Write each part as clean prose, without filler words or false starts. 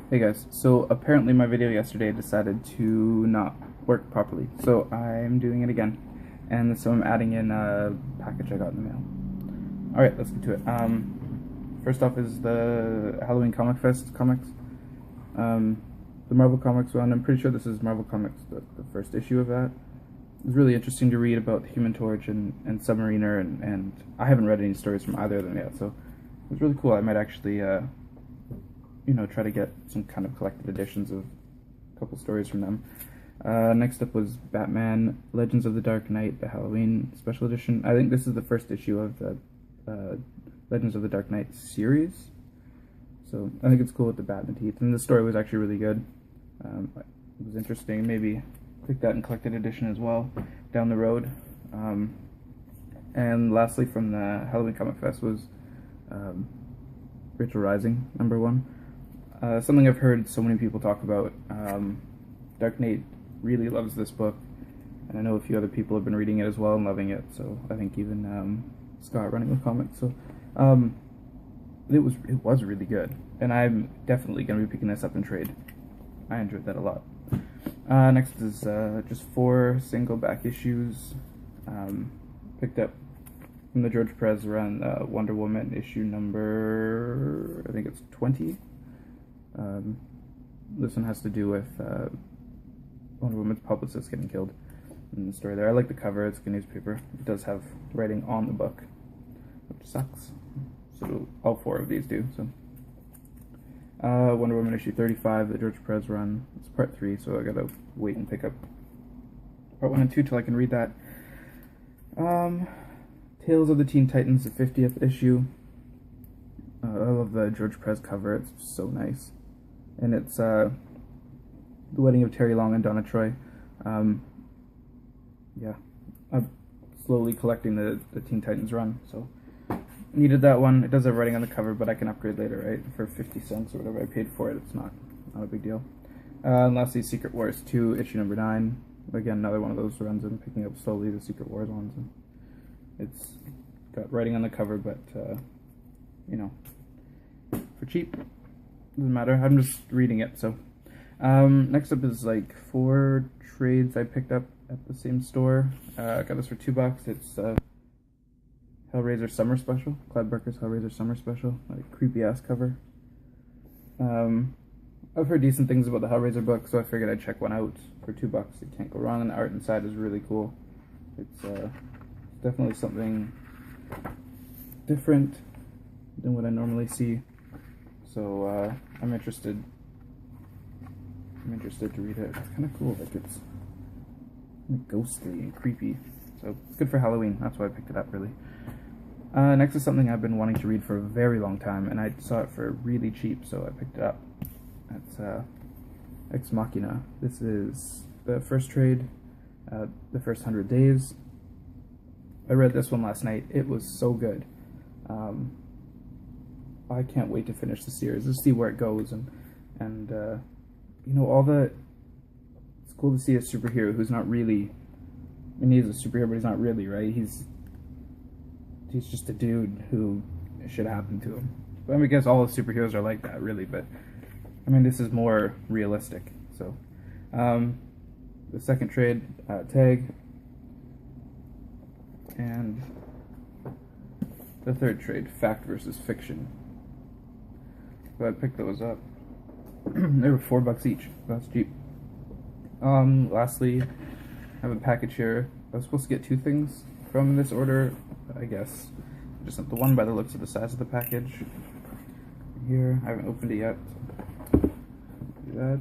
Hey guys, so apparently my video yesterday decided to not work properly, so I'm doing it again, and so I'm adding in a package I got in the mail. Alright, let's get to it. First off is the Halloween Comic Fest comics. The Marvel Comics one, I'm pretty sure this is Marvel Comics, the first issue of that. It was really interesting to read about the Human Torch and Submariner, and I haven't read any stories from either of them yet, so it was really cool. I might actually try to get some kind of collected editions of a couple stories from them. Next up was Batman Legends of the Dark Knight, the Halloween special edition. I think this is the first issue of the Legends of the Dark Knight series. So I think it's cool with the bat in the teeth. And the story was actually really good. It was interesting. Maybe pick that in collected edition as well down the road. And lastly, from the Halloween Comic Fest was Rachel Rising, #1. Something I've heard so many people talk about. Dark Knight really loves this book, and I know a few other people have been reading it as well and loving it. So I think even Scott running the comics. So it was really good, and I'm definitely going to be picking this up in trade. I enjoyed that a lot. Next is just 4 single back issues. Picked up from the George Perez run, Wonder Woman issue number, I think it's 20. This one has to do with Wonder Woman's publicist getting killed in the story there. I like the cover, it's like a newspaper. It does have writing on the book, which sucks. So all 4 of these do. So Wonder Woman issue 35, the George Perez run. It's part 3, so I gotta wait and pick up part 1 and 2 till I can read that. Tales of the Teen Titans, the 50th issue. I love the George Perez cover, it's so nice. And it's the wedding of Terry Long and Donna Troy. Yeah, I'm slowly collecting the Teen Titans run, so needed that one. It does have writing on the cover, but I can upgrade later, right? For 50 cents or whatever I paid for it, it's not a big deal. And lastly, Secret Wars 2, issue number 9. Again, another one of those runs I'm picking up slowly, the Secret Wars ones. And it's got writing on the cover, but, for cheap, doesn't matter. I'm just reading it, so. Next up is like 4 trades I picked up at the same store. I got this for $2. It's Hellraiser Summer Special, Clive Barker's Hellraiser Summer Special, like creepy ass cover. I've heard decent things about the Hellraiser book, so I figured I'd check one out for $2. You can't go wrong, and the art inside is really cool. It's definitely something different than what I normally see. So I'm interested to read it. It's kind of cool, like it's kind of ghostly and creepy. So good for Halloween. That's why I picked it up, really. Next is something I've been wanting to read for a very long time, and I saw it for really cheap, so I picked it up. That's Ex Machina. This is the first trade, the first 100 days. I read this one last night. It was so good. I can't wait to finish the series, to see where it goes, and all the. It's cool to see a superhero who's not really. I mean, he's a superhero, but he's not really, right? He's just a dude who shit happened to him. But I mean, I guess all the superheroes are like that, really. But I mean, this is more realistic. So, the second trade, Tag, and the third trade, Fact versus Fiction. So I picked those up. They were $4 each. That's cheap. Lastly, I have a package here. I was supposed to get 2 things from this order, I guess. Just not the one by the looks of the size of the package. Here, I haven't opened it yet. Do that.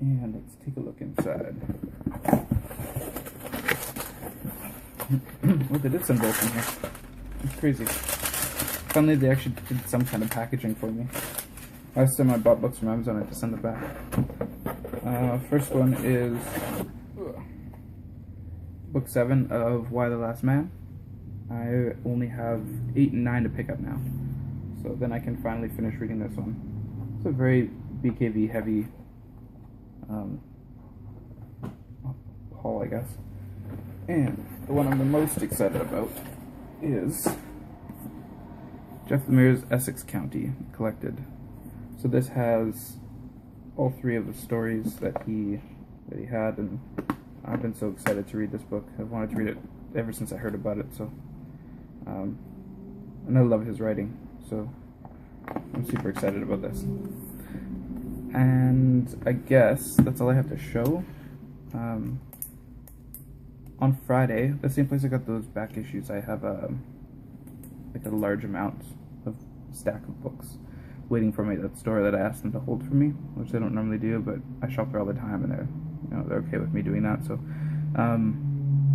And let's take a look inside. Well, they did send both in here. It's crazy. Finally, they actually did some kind of packaging for me. Last time I bought books from Amazon, I had to send it back. First one is book 7 of Y: The Last Man. I only have 8 and 9 to pick up now, so then I can finally finish reading this one. It's a very BKV heavy haul, I guess. And the one I'm the most excited about is Jeff Lemire's Essex County Collected. So this has all 3 of the stories that he had, and I've been so excited to read this book. I've wanted to read it ever since I heard about it. So, and I love his writing. So I'm super excited about this. And I guess that's all I have to show. On Friday, the same place I got those back issues, I have like a large amount of stack of books waiting for me at that store that I asked them to hold for me, which they don't normally do, but I shop there all the time, and they're okay with me doing that. So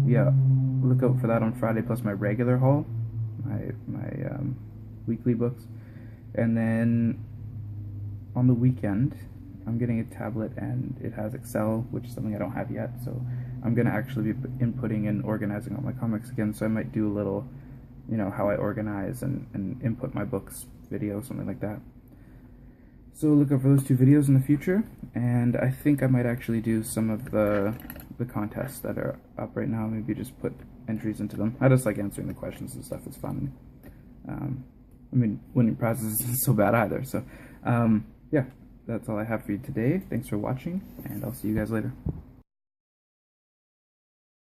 yeah, look out for that on Friday, plus my regular haul, my weekly books. And then on the weekend, I'm getting a tablet, and it has Excel, which is something I don't have yet, so I'm going to actually be inputting and organizing all my comics again. So I might do a little, how I organize and input my books video, something like that. So look out for those 2 videos in the future, and I think I might actually do some of the contests that are up right now, maybe just put entries into them. I just like answering the questions and stuff, it's fun. I mean, winning prizes isn't so bad either. So yeah, that's all I have for you today. Thanks for watching, and I'll see you guys later.